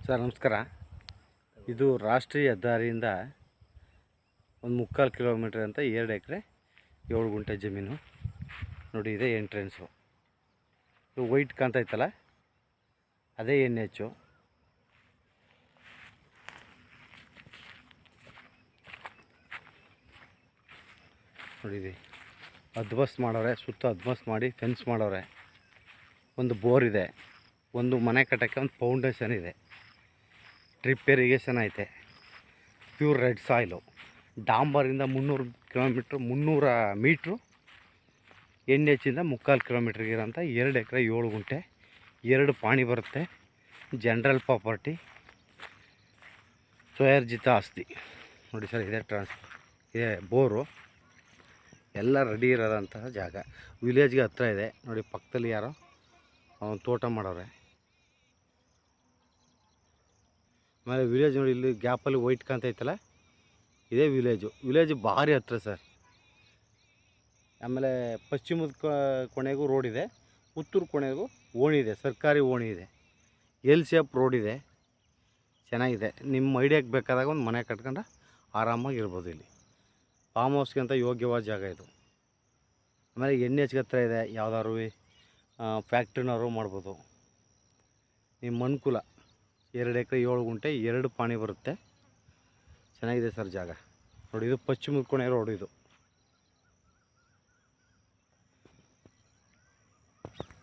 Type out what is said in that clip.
Sir ನಮಸ್ಕಾರ. ಇದು ರಾಷ್ಟ್ರೀಯ ಹೆದ್ದಾರಿಯಿಂದ ಒಂದು 3/4 ಕಿಲೋಮೀಟ್ರ್ ಅಂತ 2 ಎಕರೆ 7 ಗುಂಟೆ ಜಮೀನು ನೋಡಿ. ಇದೆ ಎಂಟ್ರೆನ್ಸು. ಇದು ವೈಟ್ ಕಾಣ್ತೈತಲ್ಲ, ಅದೇ NH. ನೋಡಿದೆ ಅದ್ಬಸ್ ಮಾಡವ್ರೆ, ಸುತ್ತ ಅದ್ಬಸ್ ಮಾಡಿ ಫೆನ್ಸ್ ಮಾಡವ್ರೆ. ಒಂದು ಬೋರ್ ಇದೆ, ಒಂದು ಮನೆ ಕಟ್ಟೋಕ್ಕೆ ಒಂದು ಫೌಂಡೇಶನ್ ಇದೆ, ಡ್ರಿಪ್ ಇರಿಗೇಷನ್ ಐತೆ, ಪ್ಯೂರ್ ರೆಡ್ ಸಾಯಿಲು. ಡಾಂಬರಿಂದ 300 ಮೀಟ್ರು, NHಯಿಂದ 3/4 ಕಿಲೋಮೀಟ್ರಿಗೆ ಇರೋಂಥ 2 ಎಕರೆ 7 ಗುಂಟೆ, 2 ಪಾಣಿ ಬರುತ್ತೆ. ಜನರಲ್ ಪ್ರಾಪರ್ಟಿ, ಸ್ವಯರ್ಜಿತ ಆಸ್ತಿ. ನೋಡಿ ಸರ್, ಇದೆ ಇದೆ ಬೋರು, ಎಲ್ಲ ರೆಡಿ ಇರೋದಂತಹ ಜಾಗ. ವಿಲೇಜ್ಗೆ ಹತ್ರ ಇದೆ ನೋಡಿ. ಪಕ್ಕದಲ್ಲಿ ಯಾರೋ ತೋಟ ಮಾಡೋರೆ. ಆಮೇಲೆ ವಿಲೇಜ್ ನೋಡಿ, ಇಲ್ಲಿ ಗ್ಯಾಪಲ್ಲಿ ವೈಟ್ ಕಾಣ್ತೈತಲ್ಲ, ಇದೇ ವಿಲೇಜು ಭಾರಿ ಹತ್ರ ಸರ್. ಆಮೇಲೆ ಪಶ್ಚಿಮದ ಕೊನೆಗೂ ರೋಡ್ ಇದೆ, ಉತ್ತರ ಕೊನೆಗೂ ಓಣಿ ಇದೆ, ಸರ್ಕಾರಿ ಓಣಿ ಇದೆ, ಎಲ್ ಶೇಪ್ ರೋಡ್ ಇದೆ. ಚೆನ್ನಾಗಿದೆ. ನಿಮ್ಮ ಐಡಿಯಾಗೆ ಬೇಕಾದಾಗ ಒಂದು ಮನೆ ಕಟ್ಕೊಂಡು ಆರಾಮಾಗಿ ಇರ್ಬೋದು. ಇಲ್ಲಿ ಫಾರ್ಮ್ ಹೌಸ್ಗೆ ಅಂತ ಯೋಗ್ಯವಾದ ಜಾಗ ಇದು. ಆಮೇಲೆ NHಗೆ ಹತ್ರ ಇದೆ, ಯಾವ್ದಾದ್ರು ಫ್ಯಾಕ್ಟ್ರಿನವರು ಮಾಡ್ಬೋದು. ನಿಮ್ಮ ಅನುಕೂಲ. 2 ಎಕರೆ 7 ಗುಂಟೆ, 2 ಪಾಣಿ ಬರುತ್ತೆ. ಚೆನ್ನಾಗಿದೆ ಸರ್ ಜಾಗ ನೋಡಿ. ಇದು ಪಶ್ಚಿಮದ ಕೊನೆ ರೋಡ್ ಇದು.